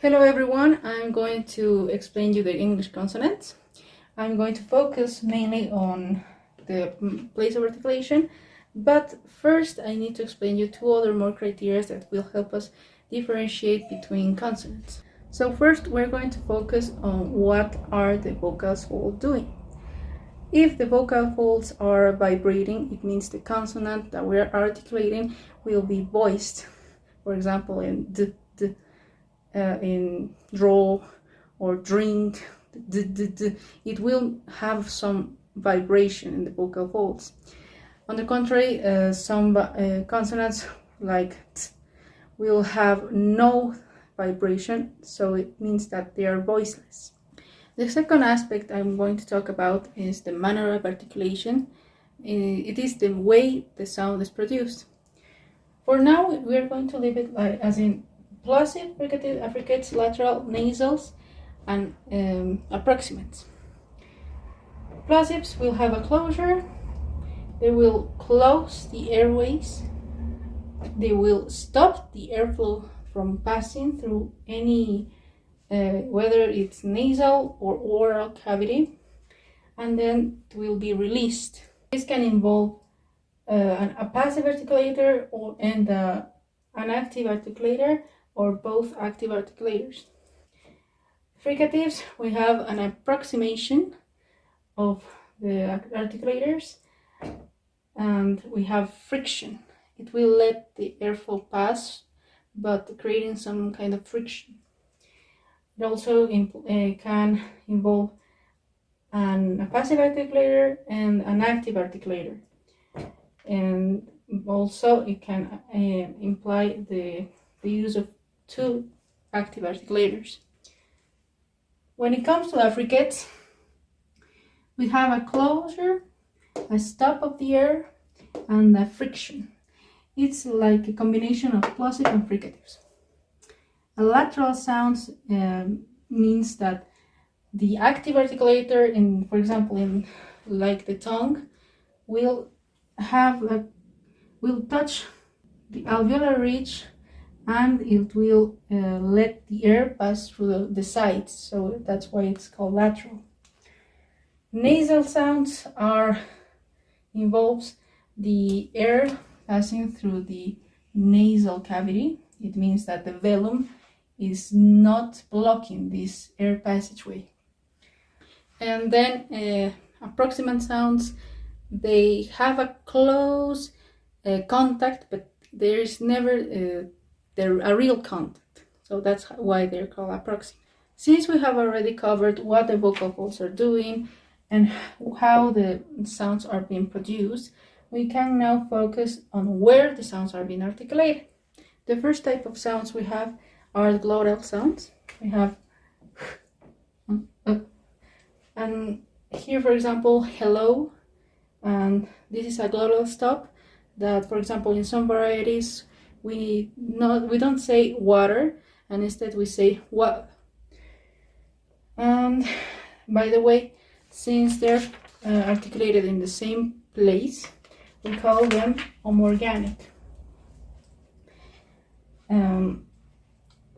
Hello everyone, I'm going to explain you the English consonants. I'm going to focus mainly on the place of articulation, but first I need to explain you two other more criteria that will help us differentiate between consonants. So first we're going to focus on what are the vocal folds doing. If the vocal folds are vibrating, it means the consonant that we're articulating will be voiced. For example, in d, in draw or drink, it will have some vibration in the vocal folds. On the contrary, some consonants like t will have no vibration, so it means that they are voiceless. The second aspect I'm going to talk about is the manner of articulation. It is the way the sound is produced. For now, we are going to leave it as in plosive, fricative, affricates, lateral, nasals, and approximates. Plosives will have a closure. They will close the airways. They will stop the airflow from passing through any, whether it's nasal or oral cavity, and then it will be released. This can involve a passive articulator and an active articulator, or both active articulators. Fricatives, we have an approximation of the articulators, and we have friction. It will let the airflow pass, but creating some kind of friction. It also can involve a passive articulator and an active articulator. And also it can imply the use of two active articulators. When it comes to affricates, we have a closure, a stop of the air, and a friction. It's like a combination of plosive and fricatives. A lateral sound means that the active articulator, for example, in like the tongue, will touch the alveolar ridge, and it will let the air pass through the sides, so that's why it's called lateral. Nasal sounds involves the air passing through the nasal cavity. It means that the velum is not blocking this air passageway. And then approximate sounds, they have a close contact, but there is never a real contact, so that's why they're called approximate. Since we have already covered what the vocal folds are doing and how the sounds are being produced, we can now focus on where the sounds are being articulated. The first type of sounds we have are the glottal sounds. We have and here, for example, hello, and this is a glottal stop that, for example, in some varieties we don't say water, and instead we say what. And by the way, since they're articulated in the same place, we call them homorganic.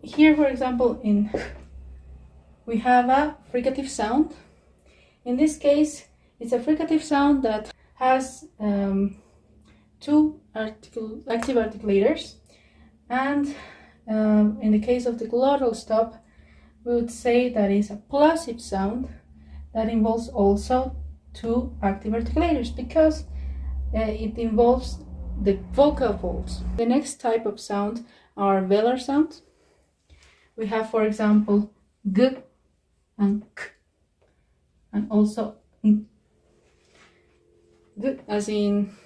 Here, for example, we have a fricative sound. In this case, it's a fricative sound that has two active articulators, and in the case of the glottal stop, we would say that is a plosive sound that involves also two active articulators, because it involves the vocal folds. The next type of sound are velar sounds. We have, for example, g and k, and also n. G as in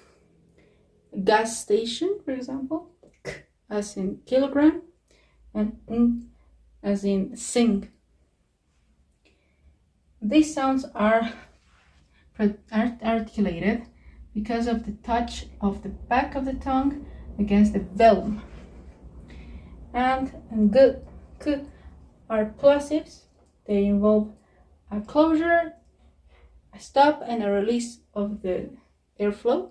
gas station, for example, k as in kilogram, and n as in sing. These sounds are articulated because of the touch of the back of the tongue against the velum. And g, k are plosives. They involve a closure, a stop, and a release of the airflow.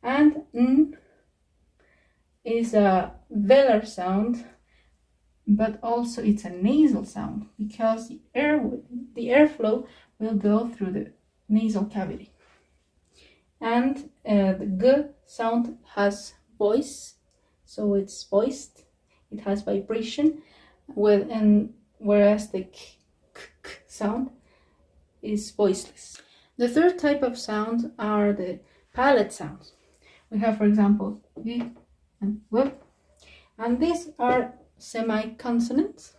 And n is a velar sound but also it's a nasal sound because the airflow will go through the nasal cavity. And the G sound has voice, so it's voiced. It has vibration, whereas the K sound is voiceless. The third type of sound are the palate sounds. We have, for example, Y and W, and these are semi-consonants,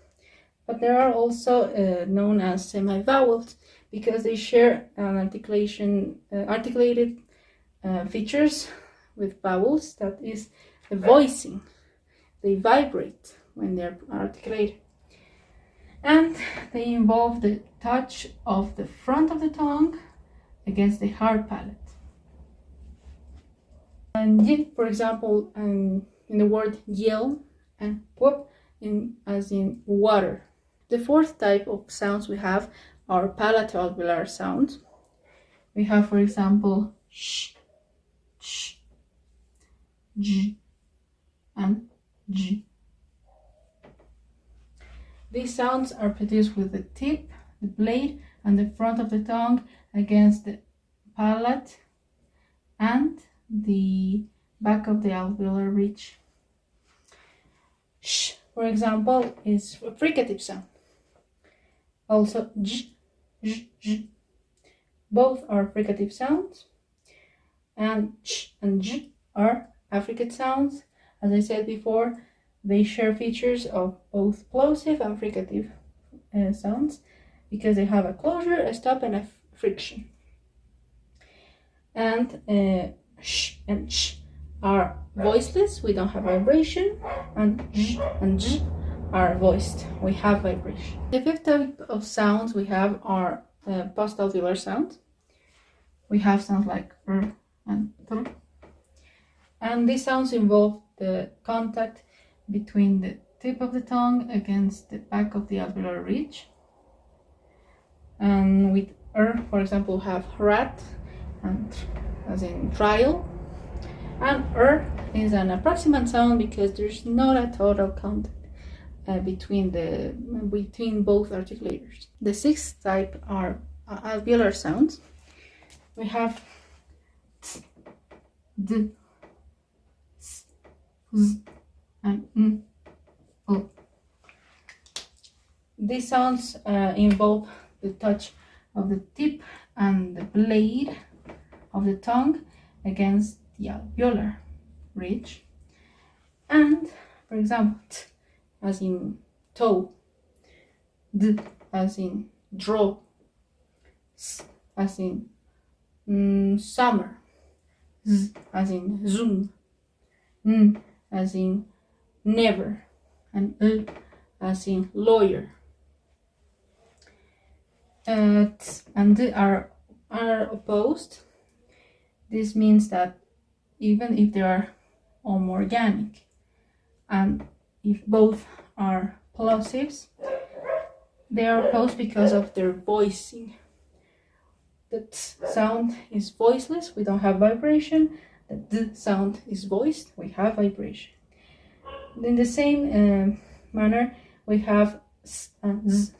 but they are also known as semi-vowels because they share an articulated features with vowels, that is the voicing. They vibrate when they are articulated. And they involve the touch of the front of the tongue against the hard palate. And Y, for example, in the word yell, and whoop as in water. The fourth type of sounds we have are palatal-alveolar sounds. We have, for example, sh, sh, j, and j. These sounds are produced with the tip, the blade, and the front of the tongue against the palate and the back of the alveolar ridge. Sh, for example, is a fricative sound. Also, j, j, j. Both are fricative sounds, and ch and j are affricate sounds. As I said before, they share features of both plosive and fricative sounds because they have a closure, a stop, and a friction. And sh and ch are voiceless, we don't have vibration, and j and j are voiced, we have vibration. The fifth type of sounds we have are postalveolar sounds. We have sounds like r and tr, and these sounds involve the contact between the tip of the tongue against the back of the alveolar ridge. And with r, for example, we have rat, and as in trial. And r is an approximate sound because there's not a total contact between both articulators. The sixth type are alveolar sounds. We have t, d, s, z, and n, o. These sounds involve the touch of the tip and the blade of the tongue against the alveolar ridge. And, for example, t as in toe, d as in draw, s as in summer, z as in zoom, n as in never, and l as in lawyer. T and d are opposed. This means that even if they are homorganic and if both are plosives, they are opposed because of their voicing. The t sound is voiceless, we don't have vibration. The d sound is voiced, we have vibration. In the same manner, we have s and z.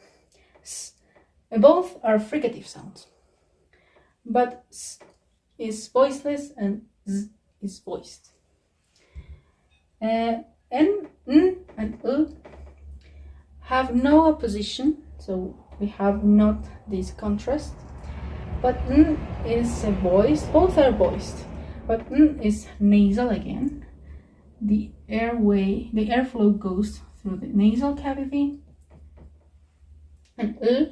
S. Both are fricative sounds, but s is voiceless and z is voiced. N, n, and l have no opposition, so we have not this contrast. But n is voiced, both are voiced, but n is nasal again. The airflow goes through the nasal cavity, and l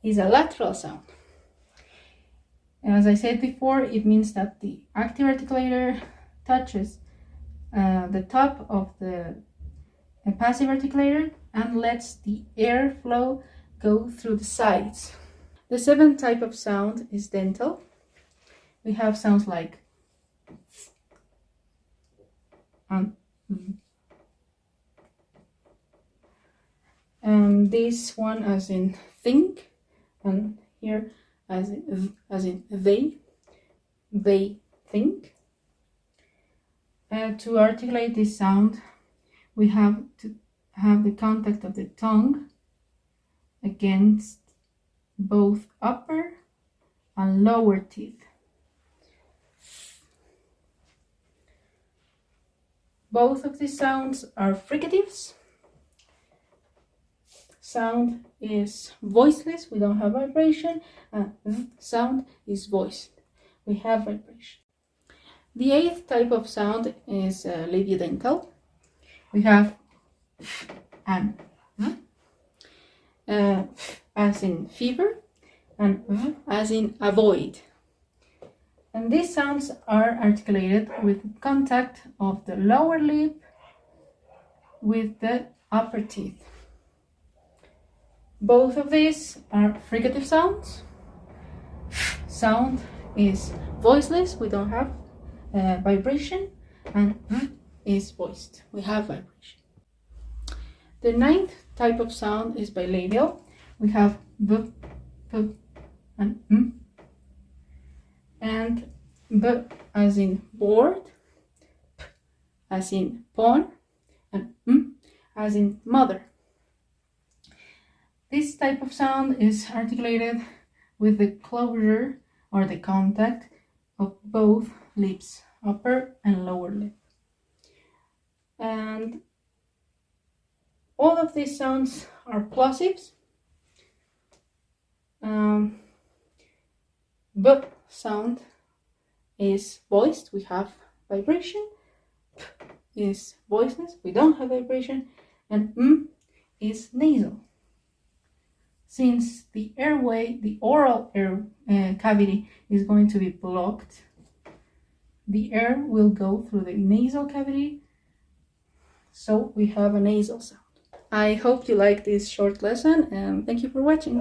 is a lateral sound. As I said before, it means that the active articulator touches the top of the passive articulator and lets the airflow go through the sides. The seventh type of sound is dental. We have sounds like and v. And this one as in think, and here as in they think. To articulate this sound, we have to have the contact of the tongue against both upper and lower teeth. Both of these sounds are fricatives. Sound is voiceless, we don't have vibration, and sound is voiced, we have vibration. The 8th type of sound is labiodental. We have and as in fever and as in avoid. And these sounds are articulated with contact of the lower lip with the upper teeth. Both of these are fricative sounds. Sound is voiceless, we don't have vibration, and is voiced, we have vibration. The 9th type of sound is bilabial. We have b, p, and m. And b as in board, p as in pawn, and m as in mother. This type of sound is articulated with the closure or the contact of both lips, upper and lower lip. And all of these sounds are plosives. B sound is voiced, we have vibration. P is voiceless, we don't have vibration. And m is nasal. Since the airway, the oral air cavity is going to be blocked, the air will go through the nasal cavity, so we have a nasal sound. I hope you liked this short lesson and thank you for watching.